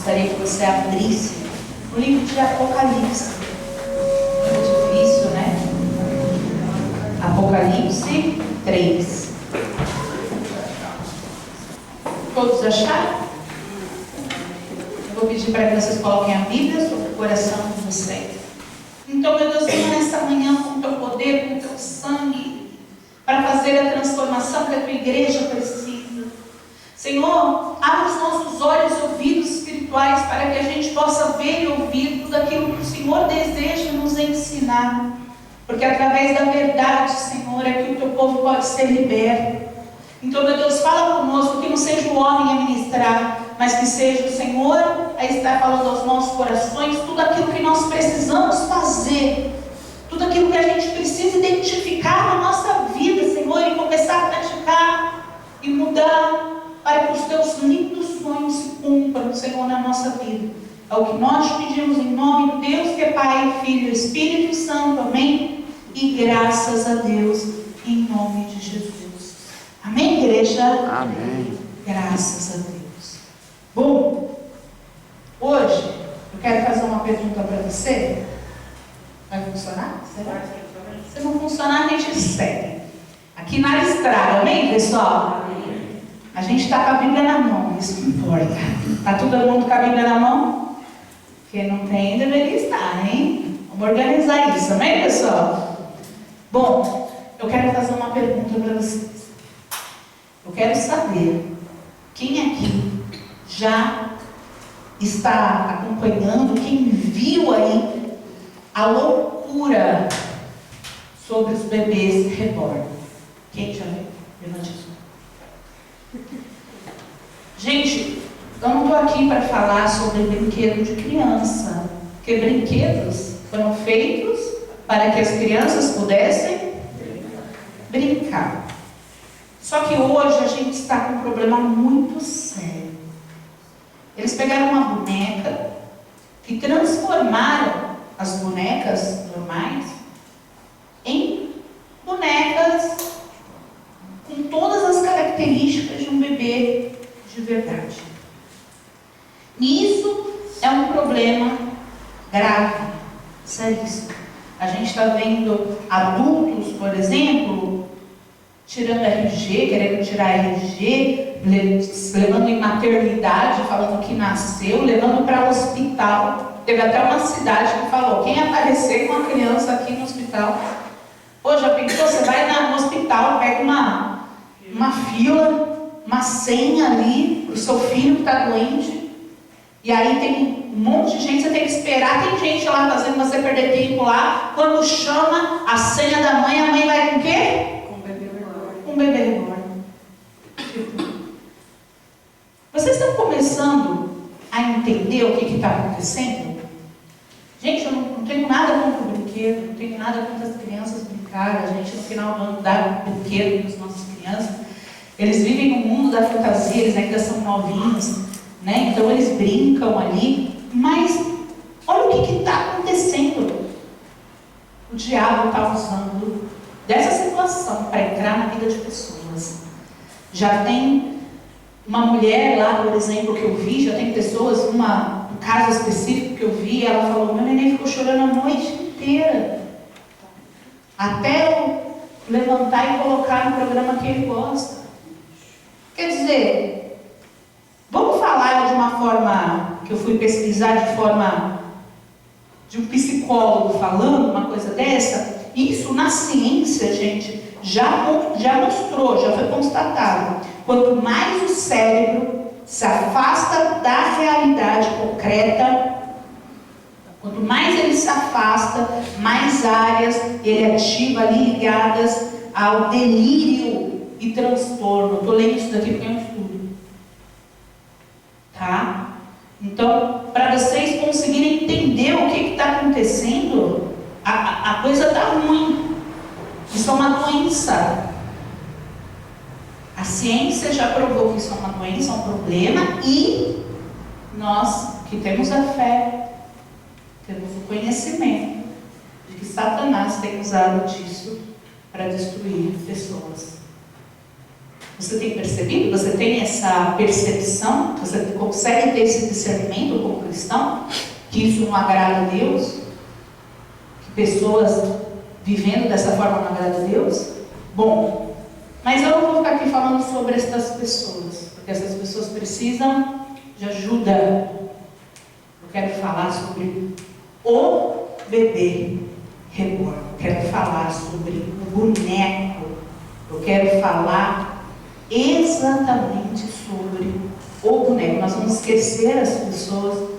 Gostaria que você abrisse o livro de Apocalipse. Muito difícil, né? Apocalipse 3. Todos acharam? Eu vou pedir para que vocês coloquem a Bíblia sobre o coração de vocês. Então, meu Deus, venha nesta manhã com o teu poder, com o teu sangue, para fazer a transformação que a tua igreja precisa. Senhor, abre os nossos olhos e ouvidos espirituais para que a gente possa ver e ouvir tudo aquilo que o Senhor deseja nos ensinar. Porque através da verdade, Senhor, é que o teu povo pode ser liberto. Então, meu Deus, fala conosco, que não seja o homem a ministrar, mas que seja o Senhor a estar falando aos nossos corações tudo aquilo que nós precisamos fazer, tudo aquilo que a gente precisa identificar na nossa vida, Senhor, e começar a praticar e mudar, para que os teus lindos sonhos se cumpram, Senhor, na nossa vida. É o que nós pedimos em nome de Deus, que é Pai, Filho e Espírito Santo, amém? E graças a Deus, em nome de Jesus. Amém, igreja? Amém. Graças a Deus. Bom, hoje eu quero fazer uma pergunta para você. Vai funcionar? Será? Se não funcionar, a gente segue. Aqui na estrada, amém, pessoal? Amém. A gente está com a Bíblia na mão, isso não importa. Está todo mundo com a Bíblia na mão? Quem não tem, deveria estar, hein? Vamos organizar isso, amém, pessoal? Bom, eu quero fazer uma pergunta para vocês. Eu quero saber quem aqui já está acompanhando, quem viu aí a loucura sobre os bebês reborn. Quem já viu? Levante a sua. Gente, eu não estou aqui para falar sobre brinquedo de criança, porque brinquedos foram feitos para que as crianças pudessem brincar. Só que hoje a gente está com um problema muito sério. Eles pegaram uma boneca e transformaram as bonecas normais em bonecas com todas as características de um bebê de verdade. E isso é um problema grave, seríssimo. A gente está vendo adultos, por exemplo, tirando RG, querendo tirar RG, levando em maternidade, falando que nasceu, levando para o hospital. Teve até uma cidade que falou, quem aparecer com a criança aqui no hospital, pô, já pensou, você vai no hospital, pega uma fila, uma senha ali para o seu filho que está doente, e aí tem um monte de gente, você tem que esperar, tem gente lá fazendo você perder tempo lá, quando chama a senha da mãe, a mãe vai com o quê? Com o bebê reborn. Com o bebê reborn. Vocês estão começando a entender o que está acontecendo? Gente, eu não tenho nada contra o brinquedo, não tenho nada contra as crianças brincarem, a gente no final do ano dá um brinquedo para as nossas crianças. Eles vivem no mundo da fantasia, eles ainda são novinhos, né? Então eles brincam ali, mas olha o que está acontecendo. O diabo está usando dessa situação para entrar na vida de pessoas. Já tem uma mulher lá, por exemplo, que eu vi, já tem pessoas, um caso específico que eu vi, ela falou, meu neném ficou chorando a noite inteira, até eu levantar e colocar no programa que ele gosta. Quer dizer, vamos falar de uma forma que eu fui pesquisar de forma de um psicólogo falando uma coisa dessa. Isso na ciência, gente, já mostrou, já foi constatado. Quanto mais o cérebro se afasta da realidade concreta, quanto mais ele se afasta, mais áreas ele ativa ali ligadas ao delírio e transtorno. Estou lendo isso daqui porque é um estudo. Tá? Então, para vocês conseguirem entender o que está acontecendo, a coisa está ruim. Isso é uma doença. A ciência já provou que isso é uma doença, é um problema, e nós que temos a fé, temos o conhecimento de que Satanás tem usado disso para destruir pessoas. Você tem percebido? Você tem essa percepção? Você consegue ter esse discernimento como cristão? Que isso não agrada a Deus? Que pessoas vivendo dessa forma não agrada a Deus? Bom, mas eu não vou ficar aqui falando sobre essas pessoas, porque essas pessoas precisam de ajuda. Eu quero falar sobre o bebê reborn. Eu quero falar sobre o boneco. Eu quero falar exatamente sobre o boneco. Nós vamos esquecer as pessoas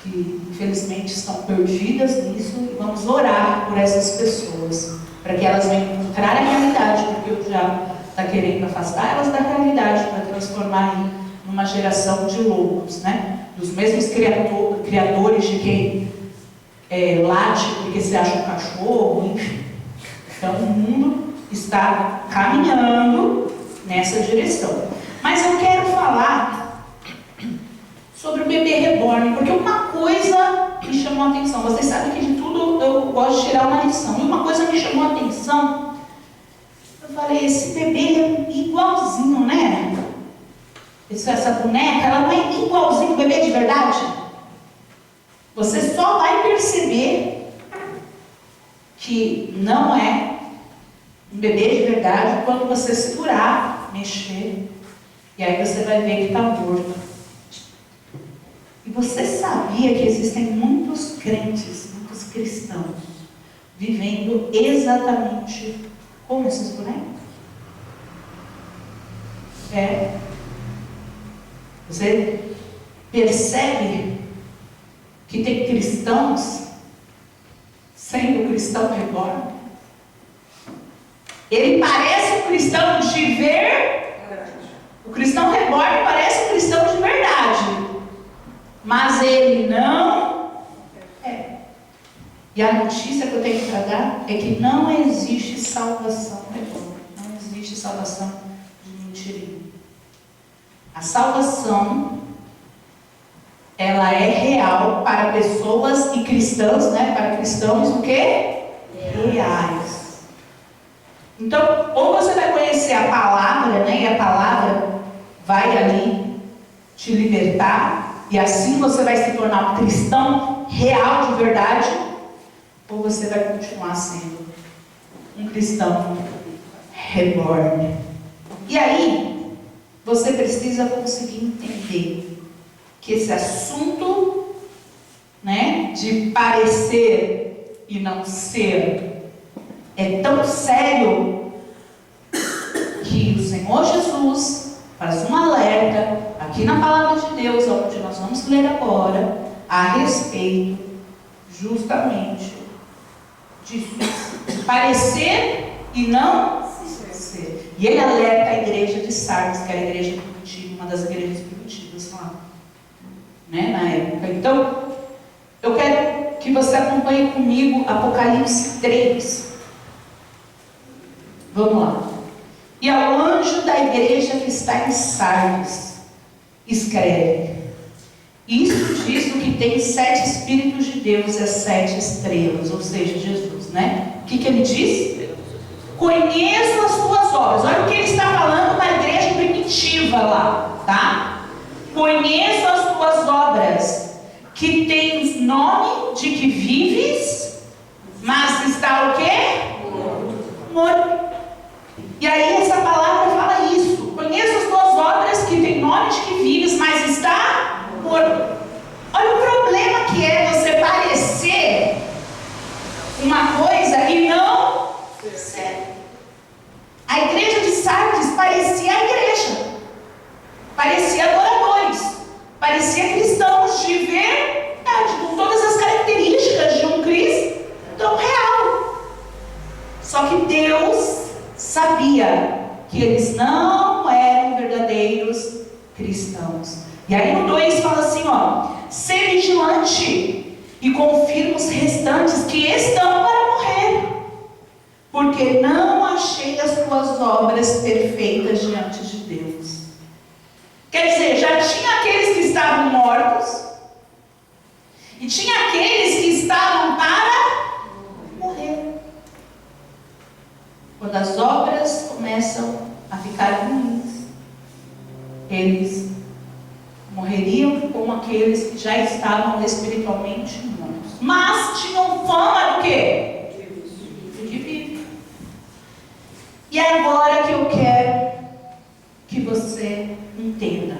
que infelizmente estão perdidas nisso e vamos orar por essas pessoas, para que elas venham encontrar a realidade, porque o diabo está querendo afastar elas da realidade para transformar em uma geração de loucos, né? Dos mesmos criadores de quem late porque se acha um cachorro, enfim. Então o mundo está caminhando nessa direção. Mas eu quero falar sobre o bebê reborn, porque uma coisa me chamou a atenção. Vocês sabem que de tudo eu gosto de tirar uma lição. E uma coisa me chamou a atenção. Eu falei, esse bebê é igualzinho, né? Essa boneca, ela não é igualzinho o bebê de verdade. Você só vai perceber que não é um bebê de verdade quando você segurar, mexer, e aí você vai ver que está morto. E você sabia que existem muitos crentes, muitos cristãos, vivendo exatamente como esses bonecos? Você percebe que tem cristãos sendo cristão reborn? Ele parece um cristão de ver. O cristão reborn parece um cristão de verdade. Mas ele não é. E a notícia que eu tenho para dar é que não existe salvação reborn. Não existe salvação de mentirinha. A salvação, ela é real para pessoas e cristãos, né? Para cristãos o quê? Reais. Então, ou você vai conhecer a palavra, né? E a palavra vai ali te libertar, e assim você vai se tornar um cristão real de verdade, ou você vai continuar sendo um cristão reborn. E aí, você precisa conseguir entender que esse assunto, né, de parecer e não ser, é tão sério que o Senhor Jesus faz um alerta aqui na palavra de Deus, onde nós vamos ler agora, a respeito justamente disso, de parecer e não ser. E ele alerta a igreja de Sardes, que era a igreja primitiva, uma das igrejas primitivas lá, né, na época. Então, eu quero que você acompanhe comigo Apocalipse 3. Vamos lá. E ao anjo da igreja que está em Sardes, escreve: isso diz o que tem 7 Espíritos de Deus e as 7 estrelas, ou seja, Jesus, né? O que ele diz? Conheço as tuas obras. Olha o que ele está falando para a igreja primitiva lá, tá? Conheço as tuas obras, que tens nome de que vives, mas está o quê? Morto. E aí essa palavra fala isso. Conheço as tuas obras, que tem nome de que vives, mas está morto. Olha o problema que é você parecer uma coisa e não ser. A igreja de Sardes parecia a igreja, parecia adoradores, parecia cristãos de verdade, com todas as características de um cristão real. Só que Deus sabia que eles não eram verdadeiros cristãos. E aí no 2 fala assim, ó: ser vigilante e confirma os restantes que estão para morrer, porque não achei as tuas obras perfeitas diante de Deus. Quer dizer, já tinha aqueles que estavam mortos e tinha aqueles que estavam para morrer. Quando as obras começam a ficar ruins, eles morreriam como aqueles que já estavam espiritualmente mortos. Mas tinham fama do quê? De vida. E agora que eu quero que você entenda,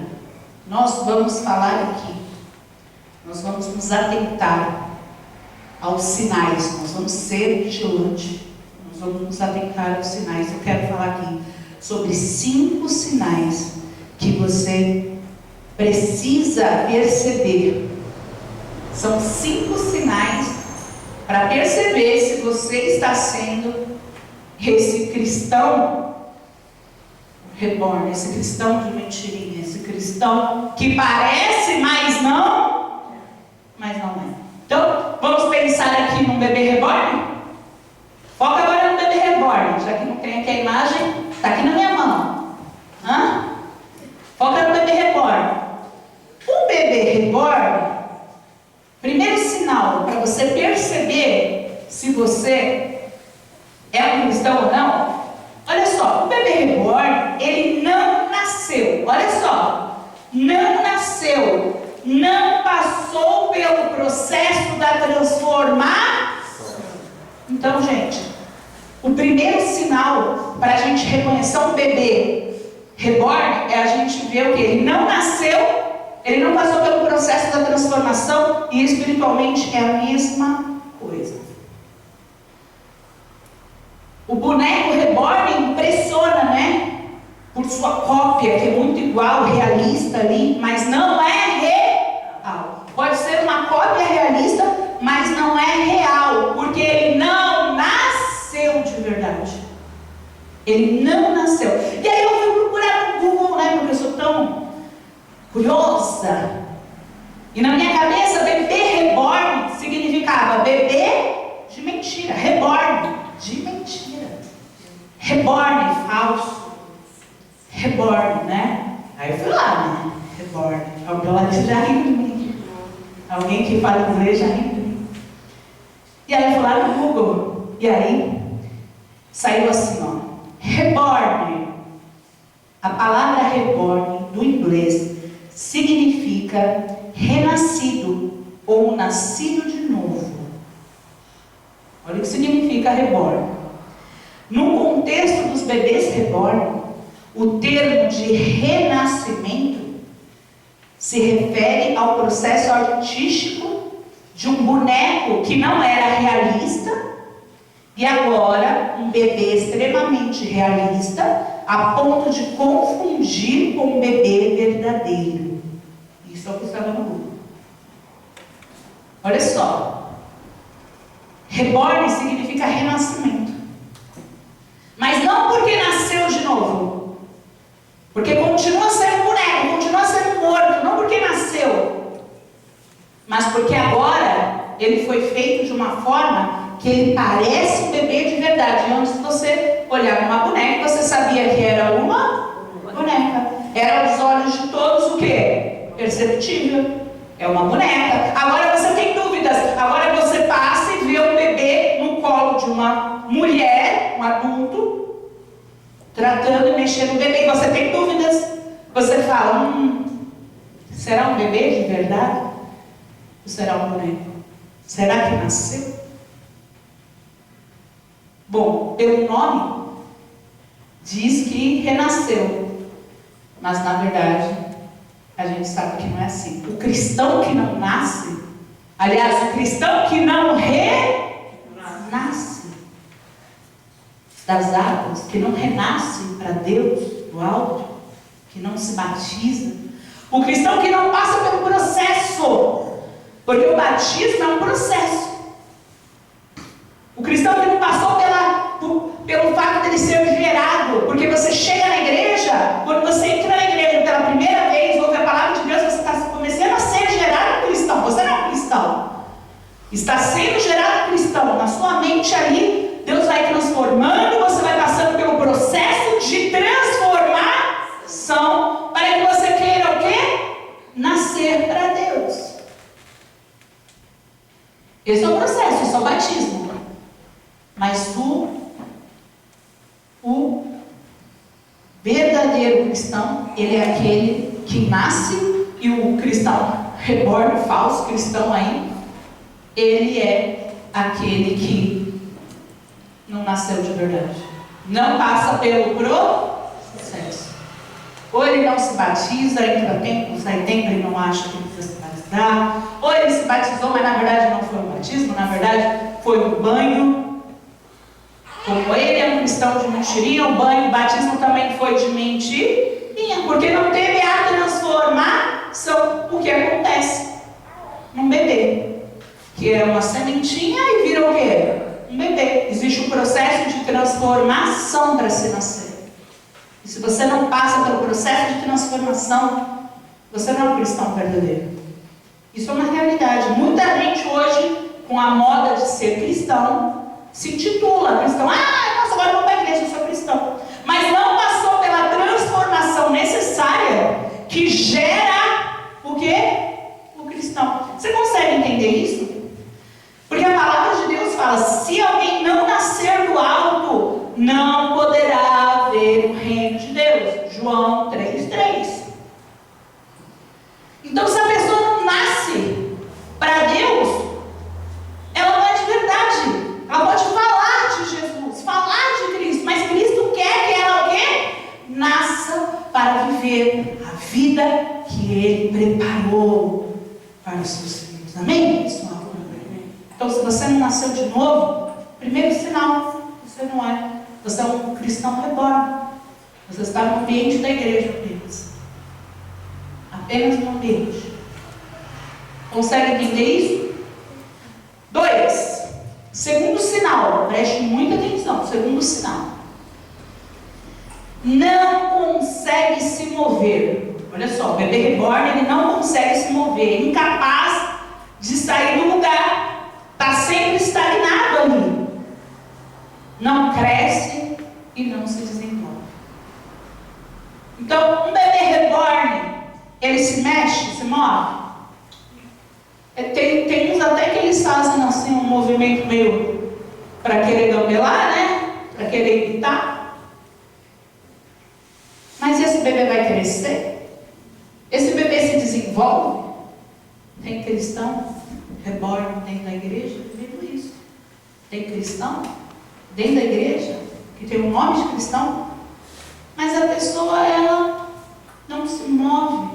nós vamos falar aqui, nós vamos nos atentar aos sinais, nós vamos ser vigilantes, nós vamos nos atentar aos sinais. Eu quero falar aqui sobre 5 sinais que você precisa perceber. São 5 sinais para perceber se você está sendo esse cristão reborn, esse cristão de mentirinha, esse cristão que parece, mas não é. Então, vamos pensar aqui num bebê reborn? Foca agora no bebê reborn, já que não tem aqui a imagem, está aqui na minha mão. Foca no bebê reborn. O bebê reborn, primeiro sinal para você perceber se você é um cristão ou não, olha só, o bebê reborn, ele não nasceu, olha só, não nasceu, não passou pelo processo da transformação. Então, gente, o primeiro sinal para a gente reconhecer um bebê reborn é a gente ver o que? Ele não nasceu, ele não passou pelo processo da transformação e espiritualmente é a mesma coisa. O boneco reborn impressiona, né? Por sua cópia, que é muito igual, realista ali, mas não é real. Pode ser uma cópia realista, mas não é real, porque ele não nasceu de verdade. Ele não nasceu. E aí eu fui procurar no Google, né? Porque eu sou tão curiosa. E na minha cabeça, bebê reborn significava bebê de mentira. Reborn, de mentira. Reborn, falso. Reborn, né? Aí eu fui lá, né? Reborn. Alguém já riu de mim. Alguém que fala inglês já riu de mim. E aí eu fui lá no Google. E aí saiu assim, ó. Reborn. A palavra reborn do inglês significa renascido ou nascido de novo. Olha o que significa reborn. No contexto dos bebês reborn, o termo de renascimento se refere ao processo artístico de um boneco que não era realista e agora um bebê extremamente realista a ponto de confundir com um bebê verdadeiro. Isso é o que estava no Google. Olha só. Reborn significa renascimento. Mas não porque nasceu de novo. Porque continua sendo boneco, continua sendo morto. Não porque nasceu. Mas porque agora ele foi feito de uma forma que ele parece um bebê de verdade. E antes você olhava uma boneca, você sabia que era uma boneca. Era aos olhos de todos o quê? Perceptível. É uma boneca. Agora você tem dúvidas. Agora você passa e vê um bebê no colo de uma mulher, um adulto, tratando e mexendo no bebê. E você tem dúvidas. Você fala, será um bebê de verdade? Ou será um boneco? Será que nasceu? Bom, pelo nome, diz que renasceu. Mas na verdade, a gente sabe que não é assim. O cristão que não nasce, aliás, o cristão que não renasce das águas, que não renasce para Deus do alto, que não se batiza, o cristão que não passa pelo processo, porque o batismo é um processo. O cristão que não passou pelo fato de ele ser gerado, porque você chega na igreja, quando você entra na igreja pela primeira vez, ouve a palavra de Deus, você está começando a ser gerado cristão. Você não é um cristão. Está sendo gerado cristão. Na sua mente ali, Deus vai transformando, você vai passando pelo processo de transformação, para que você queira o quê? Nascer para Deus. Esse é o processo, esse é o batismo. Mas o verdadeiro cristão, ele é aquele que nasce, e o cristão reborn, o falso cristão aí, ele é aquele que não nasceu de verdade. Não passa pelo processo. Ou ele não se batiza, entra tempo, sai tempo, ele não acha que precisa se batizar. Ou ele se batizou, mas na verdade não foi um batismo, na verdade foi um banho. Como ele é um cristão de mentirinha, o banho, o batismo também foi de mentirinha, porque não teve a transformação. O que acontece num bebê, que é uma sementinha e vira o quê? Um bebê. Existe um processo de transformação para se nascer. E se você não passa pelo processo de transformação, você não é um cristão verdadeiro. Isso é uma realidade. Muita gente hoje, com a moda de ser cristão, se intitula cristão. Ah, nossa, agora eu vou para a igreja, eu sou cristão. Mas não passou pela transformação necessária que gera o quê? O cristão. Você consegue entender isso? Porque a palavra de Deus fala: se alguém não nascer do alto, não poderá ver o reino de Deus. João 3,3. Então, se a pessoa não nasce para Deus, ela não é de verdade. Ela pode falar de Jesus, falar de Cristo, mas Cristo quer que ela o quê? Nasça para viver a vida que Ele preparou para os seus filhos. Amém? Isso é uma coisa. Então, se você não nasceu de novo, primeiro sinal, você não é. Você é um cristão reborn. Você está no ambiente da igreja apenas. Apenas no ambiente. Consegue entender isso? 2. Segundo sinal, preste muita atenção. Segundo sinal, não consegue se mover. Olha só, o bebê reborn, ele não consegue se mover, incapaz de sair do lugar, está sempre estagnado ali, não cresce e não se desenvolve. Então, um bebê reborn, ele se mexe, se move. Tem uns até que eles fazem assim um movimento meio para querer gambelar, né? Para querer imitar. Mas esse bebê vai crescer? Esse bebê se desenvolve? Tem cristão reborn dentro da igreja vendo isso. Tem cristão dentro da igreja que tem o nome de cristão, mas a pessoa ela não se move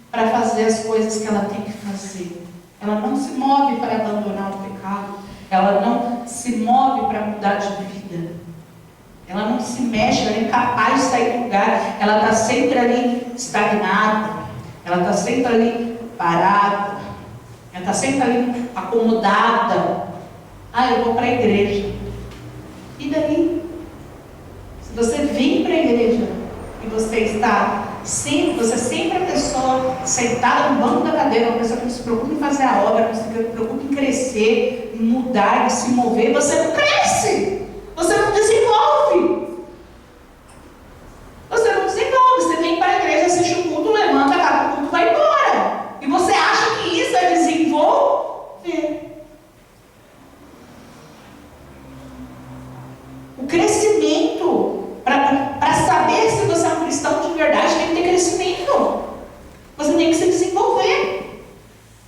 para fazer as coisas que ela tem que fazer. Ela não se move para abandonar o pecado. Ela não se move para mudar de vida. Ela não se mexe, ela é incapaz de sair do lugar. Ela está sempre ali estagnada. Ela está sempre ali parada. Ela está sempre ali acomodada. Ah, eu vou para a igreja. E daí? Se você vem para a igreja e você está sempre, você é sempre a pessoa sentada no banco da cadeira, uma pessoa que não se preocupa em fazer a obra, não se preocupa em crescer, em mudar, em se mover, você não cresce, você não desenvolve. Você não desenvolve, você vem para a igreja, assiste o culto, levanta, acaba o culto, vai embora. E você acha que isso é desenvolver. O crescimento, para saber se você é um cristão de verdade, tem que ter crescimento. Você tem que se desenvolver.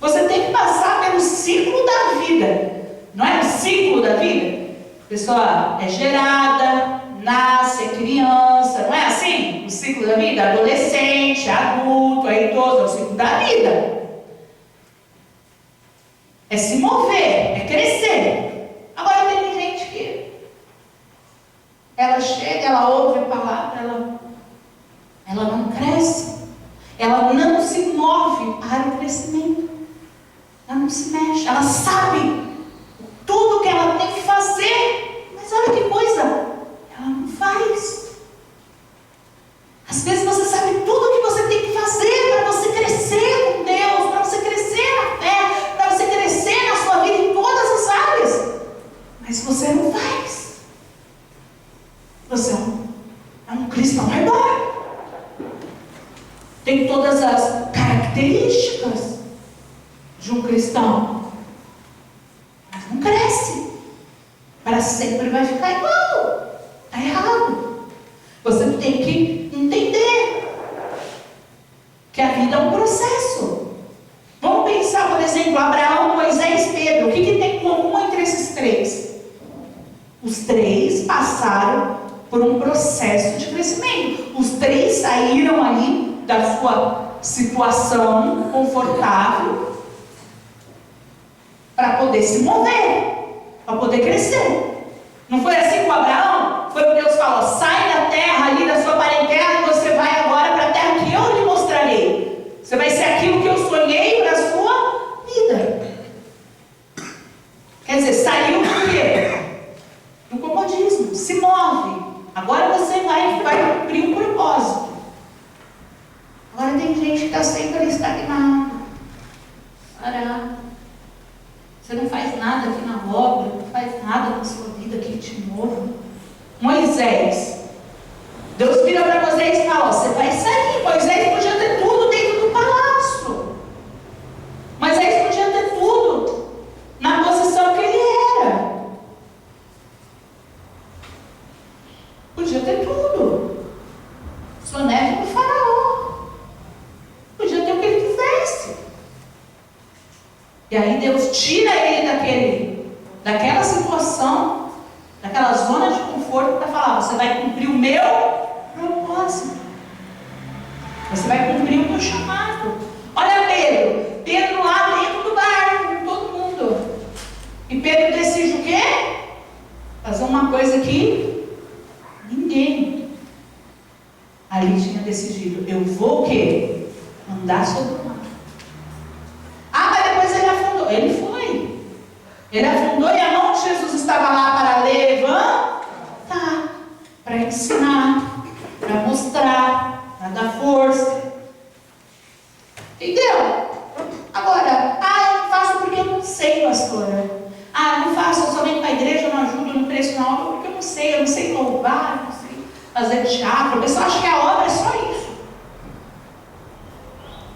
Você tem que passar pelo ciclo da vida. Não é o ciclo da vida? A pessoa é gerada, nasce, é criança, não é assim? O ciclo da vida, adolescente, adulto, é idoso, é o ciclo da vida. É se mover, é crescer. Agora tem gente que ela chega, ela ouve a palavra, ela não cresce. Ela não se move para o crescimento. Ela não se mexe. Ela sabe tudo que ela tem que fazer. Mas olha que coisa, ela não faz. Às vezes você sabe tudo que você tem que fazer para você crescer com Deus, para você crescer na fé, para você crescer na sua vida em todas as áreas. Mas você não faz. Você é um cristão reborn. Tem todas as características de um cristão, mas não cresce. Para sempre vai ficar igual. Está errado. Você tem que entender. Que a vida é um processo. Vamos pensar, por exemplo, Abraão, Moisés, Pedro. O que tem em comum entre esses três? Os três passaram por um processo de crescimento. Os três saíram ali da sua situação confortável para poder se mover, para poder crescer. Não foi assim com Abraão? Foi o que Deus falou: sai da terra ali, da sua parentela, e você vai agora para a terra que eu lhe mostrarei. Você vai ser aquilo que eu sonhei para a sua vida. Quer dizer, saiu do quê? Do comodismo. Se move. Agora você vai cumprir um propósito. Agora tem gente que está sempre ali estagnado. Parado. Você não faz nada aqui na obra, não faz nada na sua vida que te mova. Moisés. Deus vira para Moisés e fala: ó, você vai sair. Moisés podia ter tudo dentro do palácio. Moisés podia ter tudo na posição que ele era. Podia ter tudo. Soneto do faraó. Podia ter o que ele quisesse. E aí Deus tira ele daquela situação, daquela zona de conforto, para falar: você vai cumprir o meu propósito. Você vai cumprir o meu chamado. Olha Pedro. Pedro lá dentro do barco, com todo mundo. E Pedro decide o quê? Fazer uma coisa que ninguém ali tinha decidido. Eu vou o quê? Andar sobre o mar. Ah, mas depois ele afundou. Ele foi. Ele afundou e a mão de Jesus estava lá para levantar, para ensinar, para mostrar, para dar força. Entendeu? Agora, eu não faço porque eu não sei, pastora. Eu não faço, eu só venho para a igreja, eu não ajudo, eu não cresço na obra porque eu não sei louvar, eu não sei fazer teatro. A pessoa acha que a obra é só isso.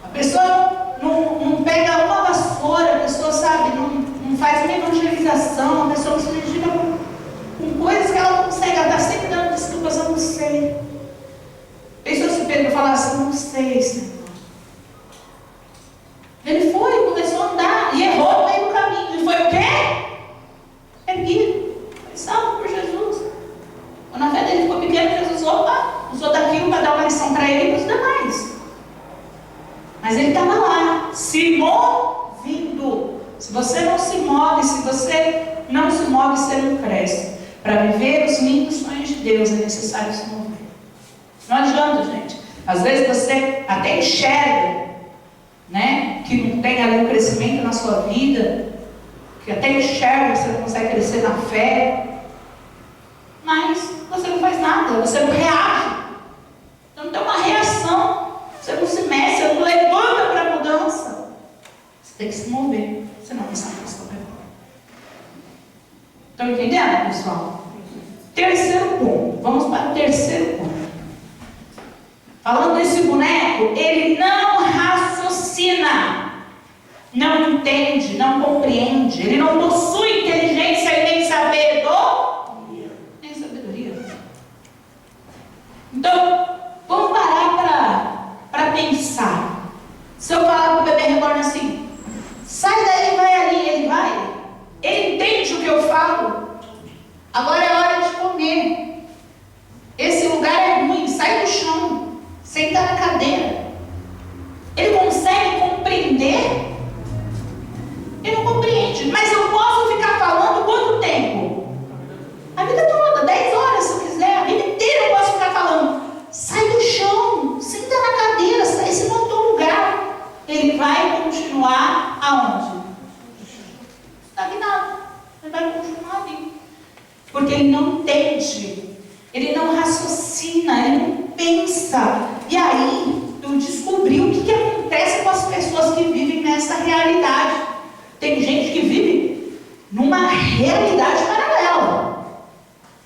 A pessoa não pega uma vassoura, a pessoa, sabe, não faz uma evangelização, a pessoa não se dedica com coisas que ela não consegue, ela está sempre dando desculpas: eu não sei. Pensou se Pedro falasse: eu não sei, Senhor. Ele foi, começou a andar e errou no meio do caminho. E foi o quê? Erguido. Foi salvo por Jesus. Quando a fé dele ficou pequena, Jesus usou daquilo para dar uma lição para ele e para os demais. Mas ele estava lá, se movendo. Se você não se move, você não cresce. Para viver os lindos sonhos de Deus é necessário se mover. Não adianta, gente. Às vezes você até enxerga, né, que não tem ali um crescimento na sua vida, que até enxerga que você não consegue crescer na fé, mas você não faz nada, você não reage. Então não tem uma reação, você não se mexe, você não levanta para a mudança. Você tem que se mover, senão não sai mais para fora. Estão entendendo, pessoal? Terceiro ponto, vamos para o terceiro ponto. Falando desse boneco, ele não raciocina, não entende, não compreende, ele não possui inteligência e nem sabedoria. Então, vamos parar para pensar. Se eu falar para o bebê reborn assim: sai daí, vai ali, ele vai. Ele entende o que eu falo. Agora é hora de comer. Esse lugar é ruim, sai do chão. Senta na cadeira. Ele consegue compreender? Ele não compreende. Mas eu posso ficar falando quanto tempo? A vida toda, 10 horas se eu quiser. A vida inteira eu posso ficar falando: sai do chão, senta na cadeira, esse não é o teu lugar. Ele vai continuar aonde? Estagnado. Ele vai continuar ali. Porque ele não entende. Ele não raciocina, ele não pensa. E aí, eu descobri o que acontece com as pessoas que vivem nessa realidade. Tem gente que vive numa realidade paralela.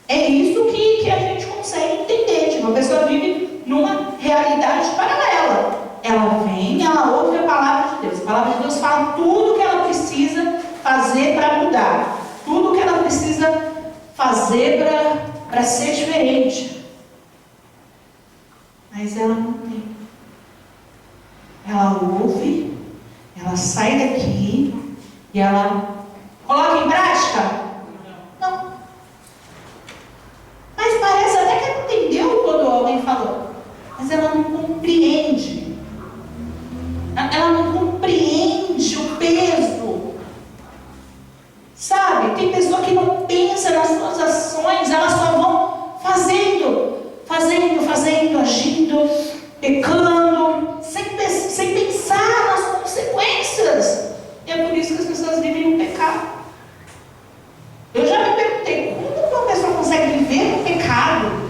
É isso que a gente consegue entender. Tipo, a pessoa vive numa realidade paralela. Ela vem, ela ouve a palavra de Deus. A palavra de Deus fala tudo que ela precisa fazer para mudar. Tudo que ela precisa fazer para ser diferente. Mas ela não tem. ela ouve, ela sai daqui e ela coloca em prática? Não. Mas parece até que ela entendeu quando alguém falou, mas ela não compreende. Ela não compreende o peso. Sabe? Tem pessoa que não pensa nas suas ações, elas só vão fazendo, agindo, pecando, sem pensar nas consequências. E é por isso que as pessoas vivem no pecado. Eu já me perguntei, como uma pessoa consegue viver no pecado?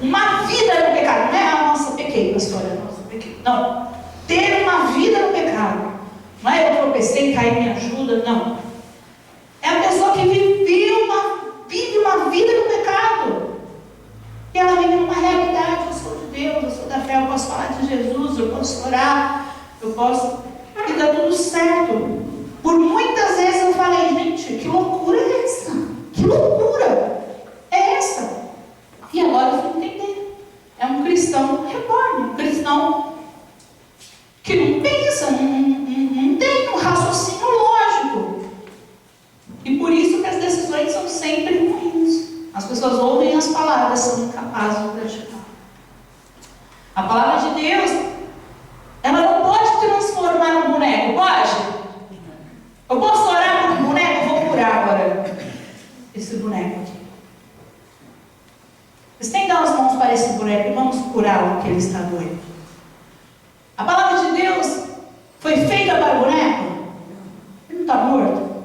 Uma vida no pecado. Não é, nossa, pequei, pastora, nossa, pequei. Não. Ter uma vida no pecado. Não é eu tropecei, caí, me ajuda. Não. É a pessoa que vive uma vida no pecado. E ela vive numa realidade. Eu sou de Deus, eu sou da fé, eu posso falar de Jesus, eu posso orar, eu posso... E dá tudo certo. Por muitas vezes eu falei, gente, que loucura é essa? Que loucura é essa? E agora eu fui entender. É um cristão reborn, um cristão que não pensa, não tem um raciocínio lógico. E por isso que as decisões são sempre ruins. As pessoas ouvem as palavras, são incapazes de praticar. A palavra de Deus, ela não pode transformar num boneco, pode? Eu posso orar por um boneco? Eu vou curar agora esse boneco aqui. Estenda as mãos para esse boneco e vamos curá-lo, que ele está doido. A palavra de Deus foi feita para o boneco? Ele não está morto?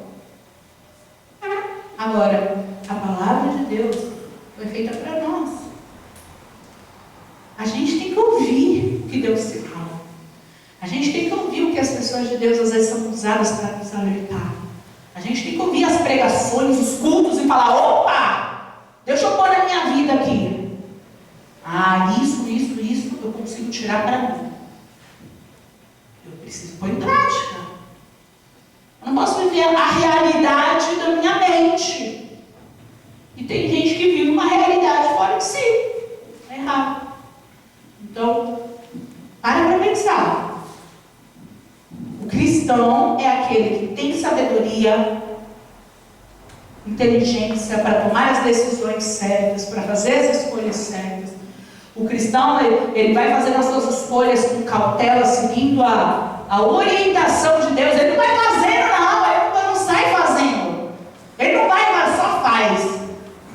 Agora, a palavra de Deus foi feita para nós. A gente tem que ouvir o que Deus se fala. A gente tem que ouvir o que as pessoas de Deus às vezes são usadas para nos alertar. A gente tem que ouvir as pregações, os cultos e falar, opa, deixa eu pôr na minha vida aqui. Ah, isso eu consigo tirar para mim. Eu preciso pôr em prática. Eu não posso viver a realidade da minha mente. E tem gente que vive uma realidade fora de si. É errado. Então, para pensar. O cristão é aquele que tem sabedoria, inteligência para tomar as decisões certas, para fazer as escolhas certas. O cristão, ele vai fazendo as suas escolhas com cautela, seguindo a orientação de Deus. Ele não vai fazendo, não. Ele não sai fazendo. Ele não vai, mas só faz.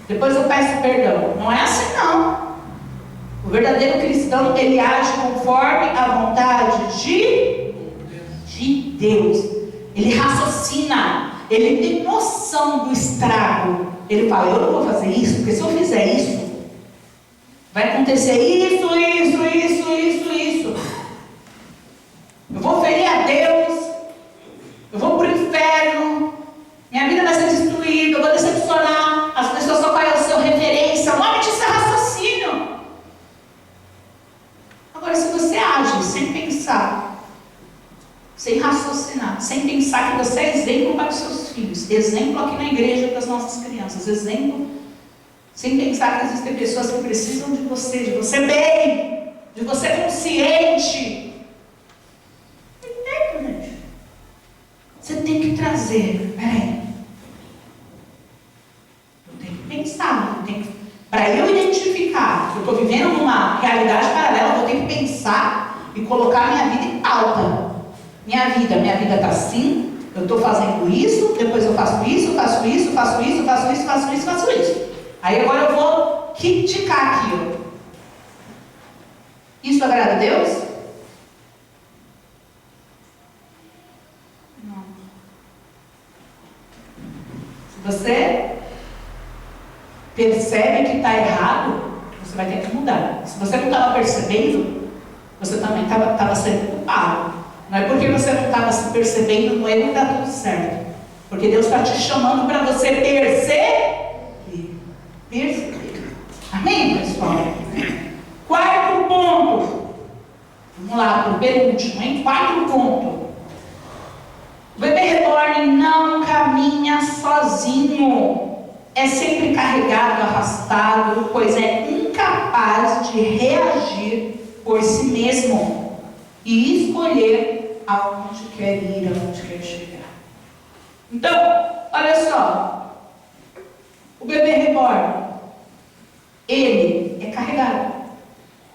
Depois eu peço perdão. Não é assim, não. O verdadeiro cristão, ele age conforme a vontade de Deus. Ele raciocina. Ele tem noção do estrago. Ele fala, eu não vou fazer isso, porque se eu fizer isso, vai acontecer isso. Eu vou ferir a Deus. Eu vou para o inferno. Minha vida vai ser destruída. Eu vou decepcionar. As pessoas só vai ao seu referência. O nome disso é raciocínio. Agora, se você age sem pensar, sem raciocinar, sem pensar que você é exemplo para os seus filhos, exemplo aqui na igreja para as nossas crianças, exemplo, sem pensar que existem pessoas que precisam de você bem, de você consciente. Entende, gente? Você tem que trazer, peraí, eu tenho que pensar, para eu identificar que eu estou vivendo numa realidade paralela, eu vou ter que pensar e colocar minha vida em pauta. Minha vida está assim, eu estou fazendo isso, depois eu faço isso. Aí agora eu vou criticar aquilo. Isso agrada a Deus? Não. Se você percebe que está errado, você vai ter que mudar. Se você não estava percebendo, você também estava sendo culpado. Não é porque você não estava se percebendo no erro que está tudo certo. Porque Deus está te chamando para você perceber. Amém, pessoal? Quarto ponto. Vamos lá, para o penúltimo, hein? Quarto ponto. O bebê reborn não caminha sozinho. É sempre carregado, arrastado, pois é incapaz de reagir por si mesmo. e escolher aonde quer ir, aonde quer chegar. Então, olha só, o bebê reborn, ele é carregado.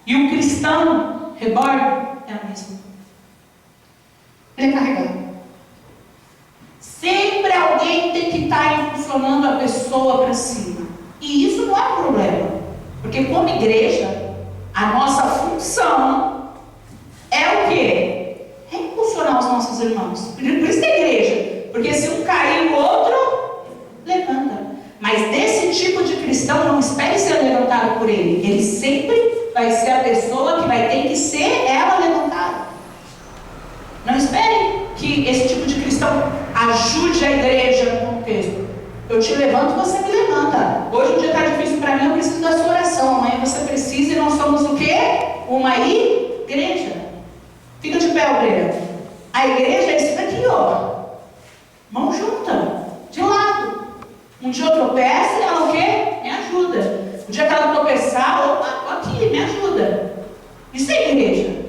E o cristão reborn é a mesma. Ele é carregado. Sempre alguém tem que estar impulsionando a pessoa para cima. E isso não é um problema. Porque como igreja, a nossa função é o quê? É impulsionar os nossos irmãos. Por isso que é igreja. Porque se um cair, o outro levanta. Mas desse tipo de cristão, não espere ser levantado por ele. Ele sempre vai ser a pessoa que vai ter que ser ela levantada. Não espere que esse tipo de cristão ajude a igreja no contexto. Eu te levanto, você me levanta. Hoje o dia está difícil para mim, eu preciso da sua oração. Amanhã você precisa e nós somos o quê? Uma igreja. Fica de pé, obreira. A igreja é isso daqui, ó. Mão junta, de lado. Um dia eu tropeço e ela o quê? Me ajuda. Um dia que ela tropeçar, opa, tô aqui, me ajuda. Isso é igreja.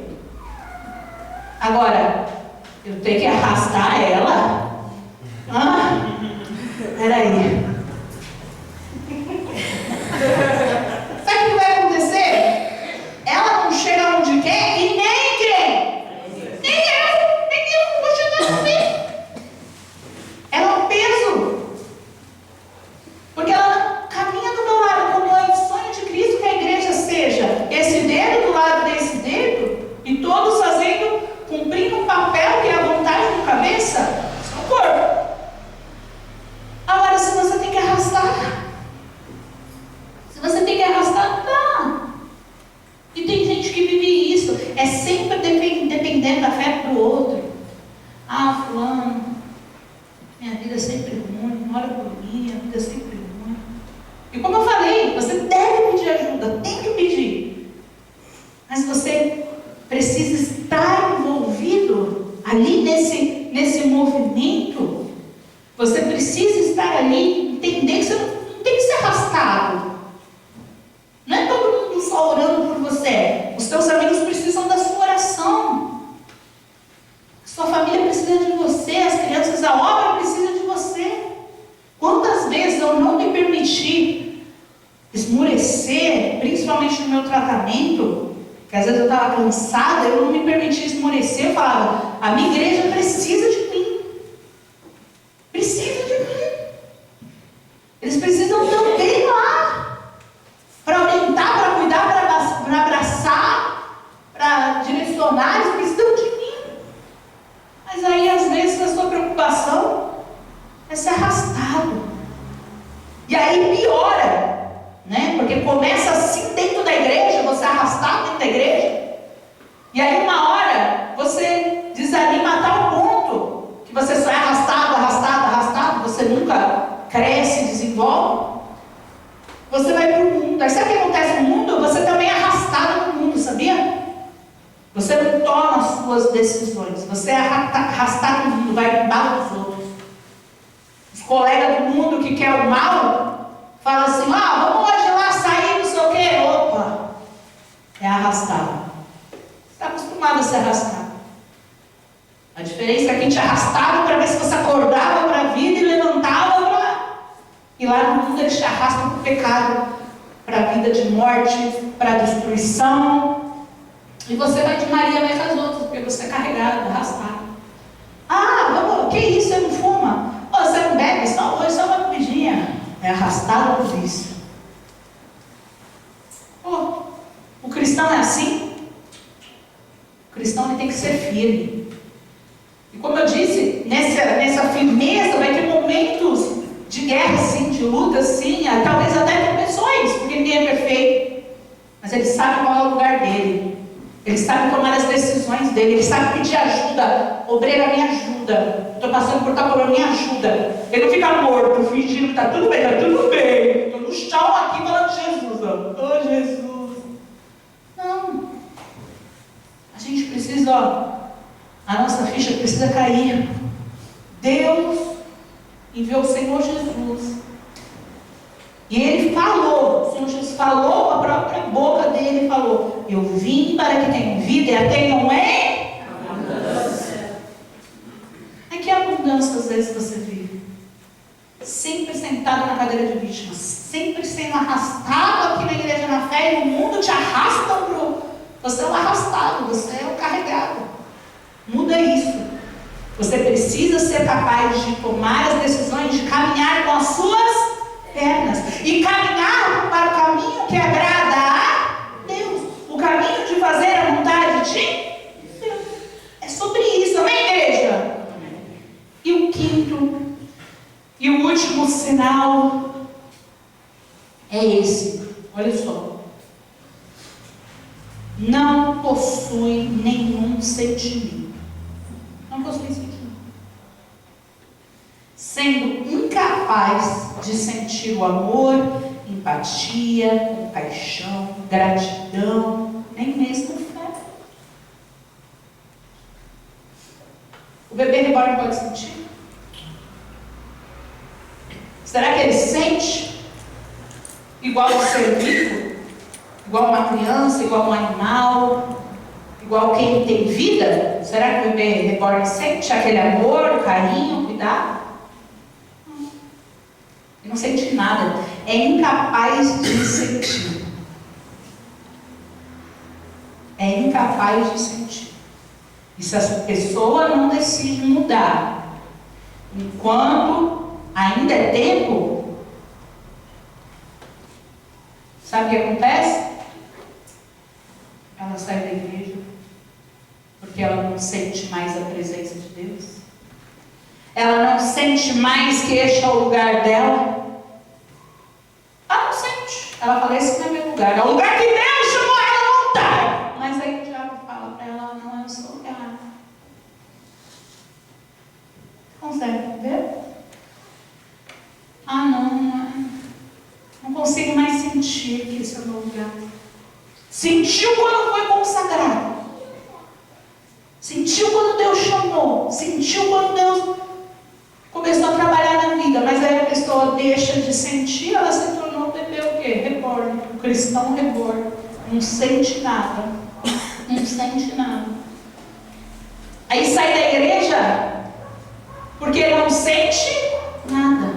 Agora, eu tenho que arrastar ela? Peraí. Sabe o que vai acontecer? Ela não chega onde quer e nem quem? Nem eu não vou chegar no meio. Ela é um peso. Porque ela caminha do meu lado, como é o sonho de Cristo que a igreja seja esse dedo do lado desse dedo e todos fazendo, cumprindo um papel que é a vontade do cabeça, seu corpo. Agora, se você tem que arrastar, tá. E tem gente que vive isso, é sempre dependendo da fé do outro. Ah, fulano, minha vida é sempre ruim, ora por mim, minha vida é sempre ruim. E como eu falei, você deve pedir ajuda, tem que pedir. Mas você precisa estar envolvido ali nesse movimento. Você precisa estar ali, entender que você não tem que ser arrastado. Não é todo mundo só orando por você. Os teus amigos precisam da sua oração. A sua família precisa de você, as crianças, a obra precisa de você. Quantas vezes eu não me permiti esmorecer, principalmente no meu tratamento, que às vezes eu estava cansada, eu não me permiti esmorecer, eu falava, a minha igreja precisa de mim. Precisa de mim. Eles precisam também lá. Para orientar, para cuidar, para abraçar, para direcionar, eles precisam de mim. Mas aí às vezes a sua preocupação é ser arrastado. E aí piora, né? Porque começa assim dentro da igreja, você é arrastado dentro da igreja. E aí uma hora você desanima a tal ponto que você só é arrastado, você nunca cresce, desenvolve. Você vai para o mundo. Aí sabe o que acontece no mundo? Você também é arrastado no mundo, sabia? Você não toma as suas decisões. Você é arrastado no mundo, vai embalo dos outros. Os colegas do mundo que quer o mal, falam assim, vamos hoje lá sair, não sei o quê. Opa, é arrastado. Você está acostumado a ser arrastado. A diferença é que te arrastava para ver se você acordava para a vida e levantava para... E lá no mundo eles te arrastam para o pecado, para a vida de morte, para a destruição. E você vai de Maria, vai com as outras, porque você é carregado, arrastado. Vamos, que isso? Você não fuma? Você não bebe? Só hoje, só uma bebidinha. É arrastado por vício. O cristão é assim? O cristão ele tem que ser firme. E como eu disse, nessa firmeza vai ter momentos de guerra sim, de luta sim, talvez até tropeções, porque ninguém é perfeito. Mas ele sabe qual é o lugar dele. Ele sabe tomar as decisões dele. Ele sabe pedir ajuda. Obreira, me ajuda. Estou passando por tal problema, me ajuda. Ele não fica morto, fingindo que está tudo bem, Estou no chão aqui falando de Jesus. Oh, Jesus. Não. A gente precisa, a nossa ficha precisa cair. Deus enviou o Senhor Jesus. E ele falou, o Senhor Jesus falou, a própria boca dele falou, eu vim para que tenham vida e a tenham em mudança às vezes você vive? Sempre sentado na cadeira de vítima, sempre sendo arrastado aqui na igreja na fé, e o mundo te arrasta pro... Você é um arrastado, você é um carregado. Muda isso. Você precisa ser capaz de tomar as decisões, de caminhar com as suas pernas e caminhar para o caminho que agrada a Deus, o caminho de fazer a vontade de Deus. É sobre isso, amém, igreja? E o quinto e o último sinal é esse, olha só. Não possui nenhum sentimento. Não possui sentimento. Sendo incapaz de sentir o amor, empatia, compaixão, gratidão, nem mesmo fé. O bebê reborn pode sentir? Será que ele sente igual um ser vivo? Igual uma criança, igual um animal, igual quem tem vida? Será que o bebê reborn sente aquele amor, carinho, cuidado? Ele não sente nada. É incapaz de sentir. É incapaz de sentir. E se essa pessoa não decide mudar, enquanto ainda é tempo, sabe o que acontece? Ela sai da igreja porque ela não sente mais a presença de Deus. Ela não sente mais que este é o lugar dela. Ela não sente. Ela fala, esse não é meu lugar. É o lugar que Deus chamou ela a voltar. Mas aí o diabo fala para ela, não é o seu lugar. Consegue ver? Não consigo mais sentir que esse é o meu lugar. Sentiu quando foi consagrado. Sentiu quando Deus chamou. Sentiu quando Deus começou a trabalhar na vida. Mas aí a pessoa deixa de sentir, ela se tornou o bebê o quê? Reborn. O cristão reborn. Não sente nada. Não sente nada. Aí sai da igreja porque não sente nada.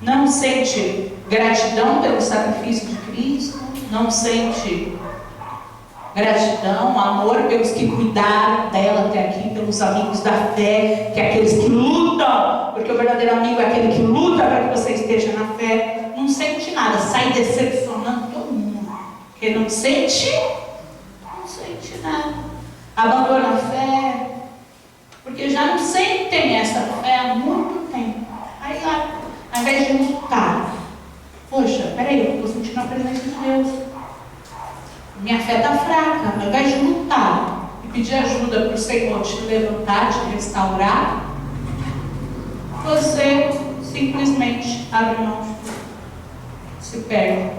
Não sente gratidão pelo sacrifício de Cristo. Não sente gratidão, amor pelos que cuidaram dela até aqui, pelos amigos da fé, que é aqueles que lutam, porque o verdadeiro amigo é aquele que luta para que você esteja na fé. Não sente nada, sai decepcionando todo mundo, porque não sente nada. Abandona a fé, porque já não sentem essa fé há muito tempo. Aí lá, ao invés de lutar, poxa, peraí, eu estou sentindo a presença de Deus. Minha fé está fraca. Ao invés de lutar e pedir ajuda para o Senhor te levantar, te restaurar, você simplesmente abre mão, se perde.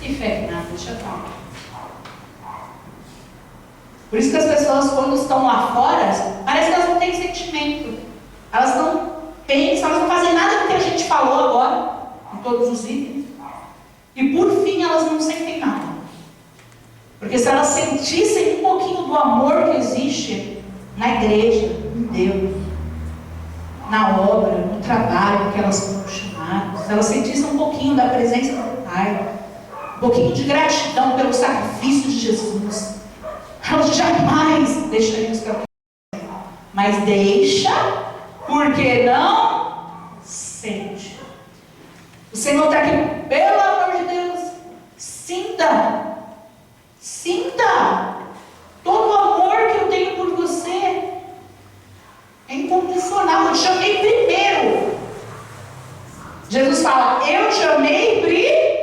Que fé que nada, deixa eu falar. Por isso que as pessoas, quando estão lá fora, parece que elas não têm sentimento. Elas não pensam, elas não fazem nada do que a gente falou agora, em todos os itens. E por fim elas não sentem nada. Porque se elas sentissem um pouquinho do amor que existe na igreja, em Deus, na obra, no trabalho que elas foram chamadas, se elas sentissem um pouquinho da presença do Pai, um pouquinho de gratidão pelo sacrifício de Jesus, elas jamais deixariam isso acontecer. Mas deixa, porque não sente. O Senhor está aqui, pelo amor de Deus, sinta todo o amor que eu tenho por você, é incondicional. Eu te amei primeiro. Jesus fala, eu te amei primeiro.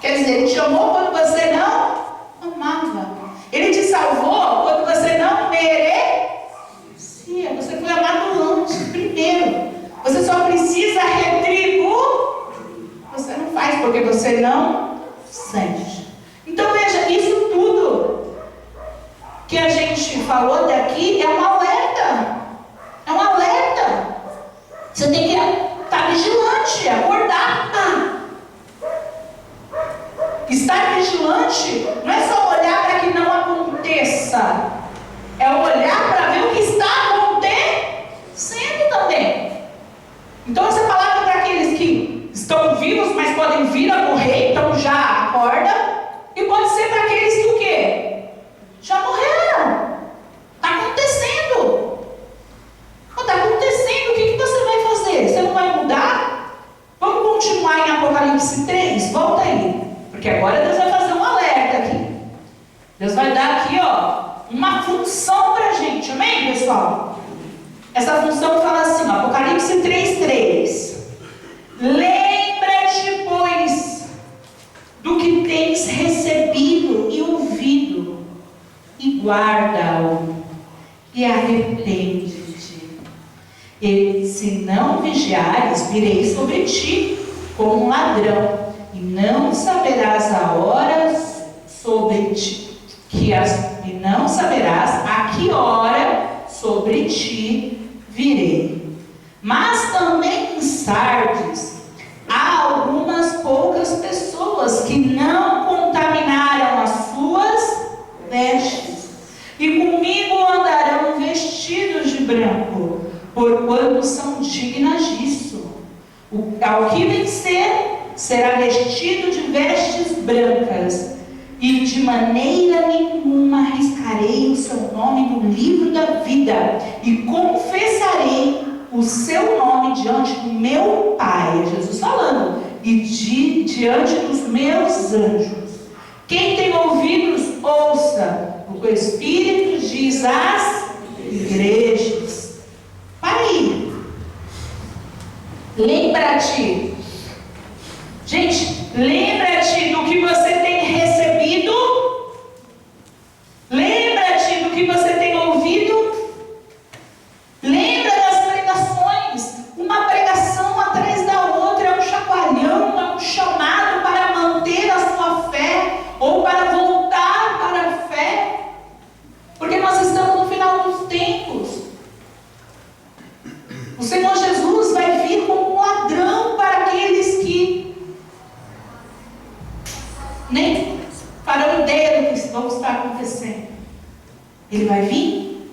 Quer dizer, Ele te amou quando você não amava. Ele te salvou quando você não merecia. Você foi amado antes, primeiro. Você só precisa retribuir. Você não faz porque você não sente. Então veja, isso tudo que a gente falou daqui é um alerta. É um alerta. Você tem que estar vigilante, acordar. Estar vigilante não é só olhar para que não aconteça. estão vivos, mas podem vir a morrer, então já acorda. E pode ser para aqueles que o quê? Já morreram. Está acontecendo. Está acontecendo. O que você vai fazer? Você não vai mudar? Vamos continuar em Apocalipse 3? Volta aí. Porque agora Deus vai fazer um alerta aqui. Deus vai dar aqui, uma função para a gente. Amém, pessoal? Essa função fala assim, Apocalipse 3:3. Lembra-te, pois, do que tens recebido e ouvido, e guarda-o, e arrepende-te. E se não vigiares, virei sobre ti como um ladrão, e não saberás a hora sobre ti, e não saberás a que hora sobre ti virei. Mas também em Sardes há algumas poucas pessoas que não contaminaram as suas vestes, e comigo andarão vestidos de branco, porquanto são dignas disso. Ao que vencer será vestido de vestes brancas, e de maneira nenhuma arriscarei o seu nome no livro da vida, e confessarei o seu nome diante do meu Pai, é Jesus falando, e diante dos meus anjos. Quem tem ouvidos, ouça o que o Espírito diz às igrejas. Para aí. Lembra-te. Gente, lembra-te do que você tem recebido. Lembra-te do que você tem ouvido. Lembra das pregações. Uma pregação atrás da outra é um chacoalhão, é um chamado para manter a sua fé ou para voltar para a fé. Porque nós estamos no final dos tempos. O Senhor Jesus vai vir como um ladrão para aqueles que nem farão ideia do que vão estar acontecendo. Ele vai vir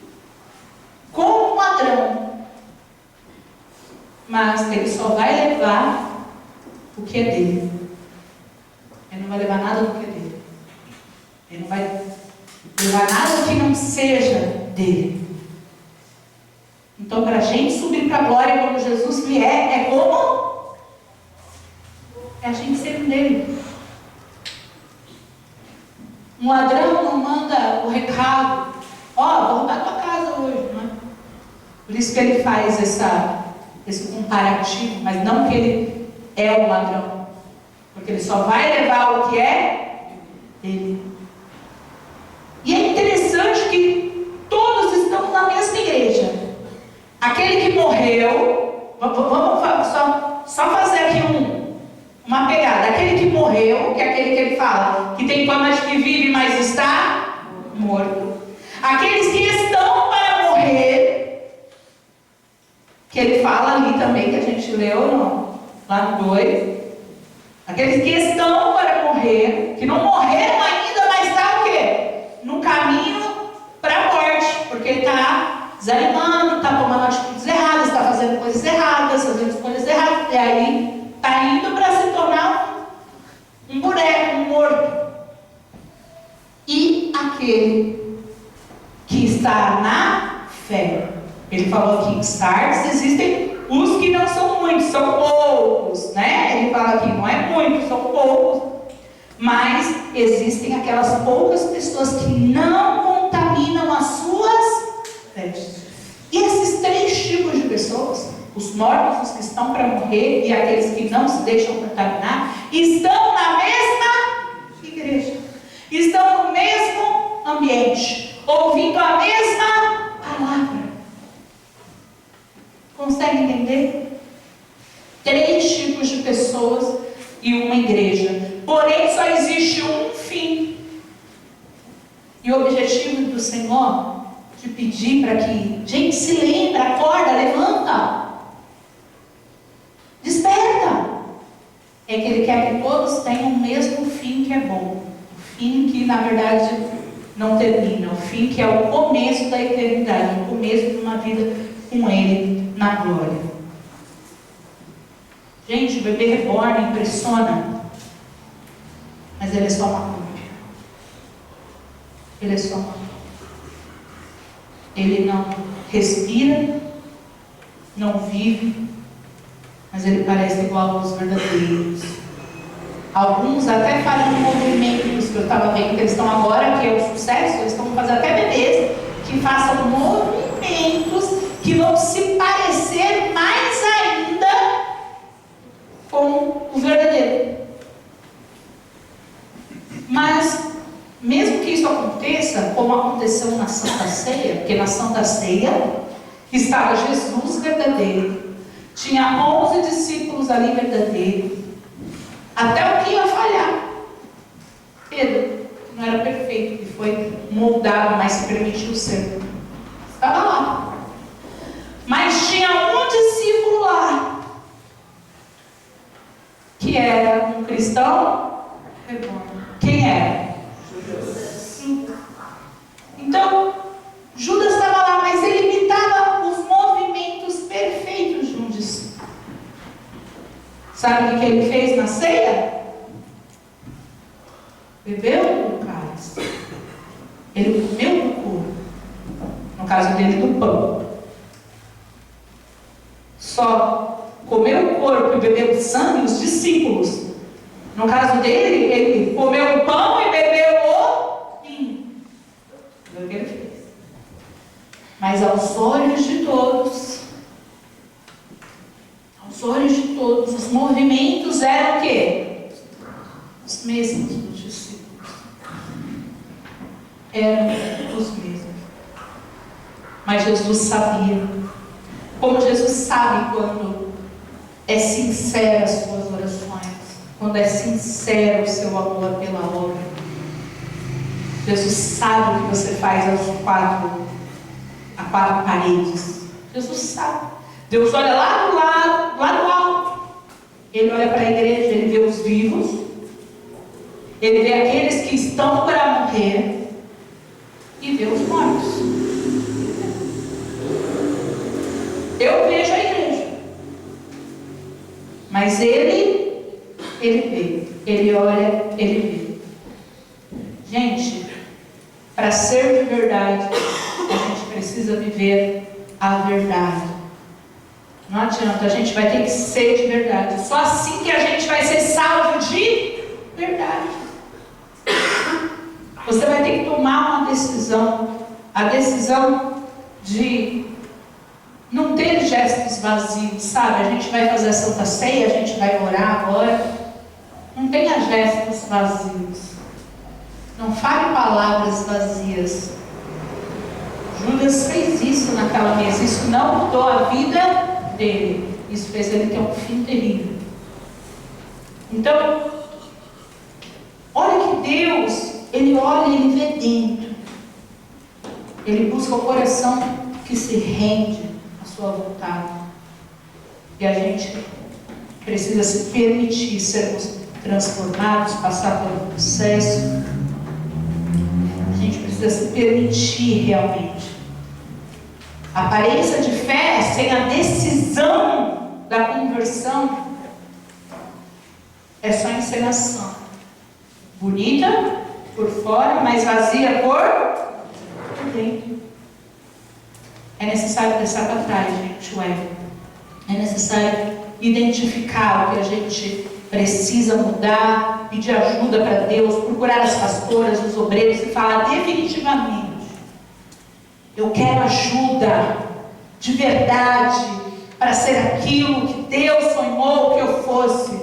como um ladrão, mas ele só vai levar o que é dele. Ele não vai levar nada do que é dele. Ele não vai levar nada que não seja dele. Então, para a gente subir para a glória quando Jesus vier, é como? É a gente ser dele. Um ladrão não manda o recado, vou roubar tua casa hoje, não é? Por isso que ele faz esse comparativo, mas não que ele é um ladrão, porque ele só vai levar o que é dele. E é interessante que todos estão na mesma igreja. Aquele que morreu, vamos só fazer aqui uma pegada. Aquele que morreu, que é aquele que ele fala, que tem fama de que vive, mas está morto. Aqueles que estão para morrer, que ele fala ali também, que a gente leu lá no 2. Aqueles que estão para morrer, que não morreram ainda, mas está o quê? No caminho para a morte, porque está desanimando, está tomando atitudes erradas, está fazendo coisas erradas, fazendo escolhas erradas, e aí está indo para se tornar um boneco, um morto. E aquele que está na fé, ele falou aqui em Sardes existem os que não são muitos, são poucos, né? Ele fala aqui, não é muito, são poucos, mas existem aquelas poucas pessoas que não contaminam as suas vestes. E esses 3 tipos de pessoas, os mortos, os que estão para morrer e aqueles que não se deixam contaminar, estão na mesma igreja, estão no mesmo ambiente, ouvindo a mesma palavra. Consegue entender? 3 tipos de pessoas e uma igreja. Porém, só existe um fim. E o objetivo do Senhor de pedir para que, gente, se lembra, acorda, levanta, desperta, é que Ele quer que todos tenham o mesmo fim que é bom, o fim que na verdade não termina, o fim que é o começo da eternidade, o começo de uma vida com Ele na glória. Gente, o bebê reborn impressiona, mas ele é só uma cópia. Ele é só uma cópia. Ele não respira, não vive, mas ele parece igual aos verdadeiros. Alguns até fazem movimentos que eu estava vendo que eles estão agora, que é o sucesso, eles estão fazendo até bebês que façam movimentos que vão se parecer mais ainda com o verdadeiro. Mas, mesmo que isso aconteça, como aconteceu na Santa Ceia, porque na Santa Ceia estava Jesus verdadeiro, tinha 11 discípulos ali verdadeiros, até o que ia falhar. Pedro, que não era perfeito, que foi moldado, mas se permitiu ser, estava lá. Mas tinha um discípulo lá, que era um cristão reborn. Quem era? Judas. Então, Judas estava lá, mas ele imitava os movimentos perfeitos de um discípulo. Sabe o que ele fez na ceia? Bebeu do cálice. Ele comeu do corpo. No caso dele, do pão. Só comeu o corpo e bebeu o sangue os discípulos. No caso dele, ele comeu o pão e bebeu o vinho. Foi o que ele fez. Mas aos olhos de todos, os movimentos eram o quê? Os mesmos dos discípulos. Eram os mesmos. Mas Jesus sabia. Como Jesus sabe quando é sincera as suas orações, quando é sincero o seu amor pela obra. Jesus sabe o que você faz a quatro paredes. Jesus sabe. Deus olha lá do lado, lá do alto. Ele olha para a igreja, ele vê os vivos, ele vê aqueles que estão para morrer e vê os mortos. Eu vejo a igreja, mas ele vê, ele olha, ele vê. Gente, para ser de verdade, a gente precisa viver a verdade. Não adianta, a gente vai ter que ser de verdade. Só assim que a gente vai ser salvo de verdade. Você vai ter que tomar uma decisão. A decisão de não ter gestos vazios, sabe? A gente vai fazer a Santa Ceia, a gente vai orar agora. Não tenha gestos vazios. Não fale palavras vazias. Judas fez isso naquela mesa. Isso não mudou a vida dele. Isso fez ele ter um fim terrível. Então, olha que Deus, Ele olha e Ele vê dentro. Ele busca o coração que se rende à sua vontade. E a gente precisa se permitir sermos transformados, passar por um processo. A gente precisa se permitir realmente. A aparência de fé sem a decisão da conversão é só encenação. Bonita por fora, mas vazia por dentro. É necessário deixar para trás, gente, o ego. É necessário identificar o que a gente precisa mudar, pedir ajuda para Deus, procurar as pastoras, os obreiros e falar definitivamente: eu quero ajuda de verdade para ser aquilo que Deus sonhou que eu fosse.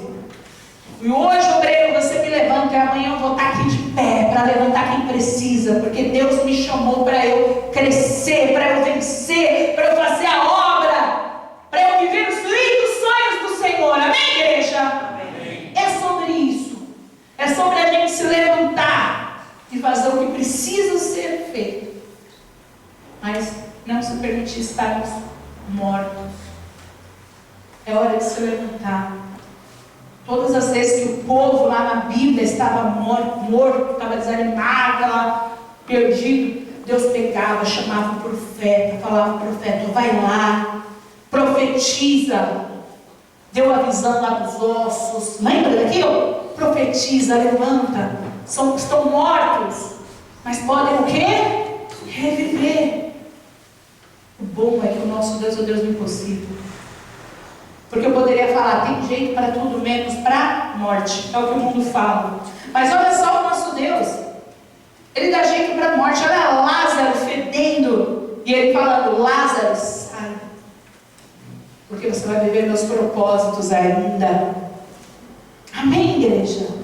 E hoje, obreiro, você me levanta e amanhã eu vou estar aqui de pé para levantar quem precisa, porque Deus me chamou para eu crescer, para eu vencer, para eu fazer a obra, para eu viver os lindos sonhos do Senhor. Amém, igreja? Amém. É sobre isso. É sobre a gente se levantar e fazer o que precisa ser feito. Mas não se permitir estarmos mortos. É hora de se levantar. Todas as vezes que o povo lá na Bíblia estava morto, estava desanimado, perdido, Deus pegava, chamava o profeta, falava ao profeta: vai lá, profetiza, deu a visão lá dos ossos. Lembra daquilo? Profetiza, levanta. Estão mortos, mas podem o quê? Reviver. O bom é que o nosso Deus é o Deus do impossível. Porque eu poderia falar, tem jeito para tudo menos para morte. É o que o mundo fala. Mas olha só o nosso Deus. Ele dá jeito para a morte. Olha Lázaro fedendo. E ele falando, Lázaro, sai. Porque você vai viver meus propósitos ainda. Amém, igreja?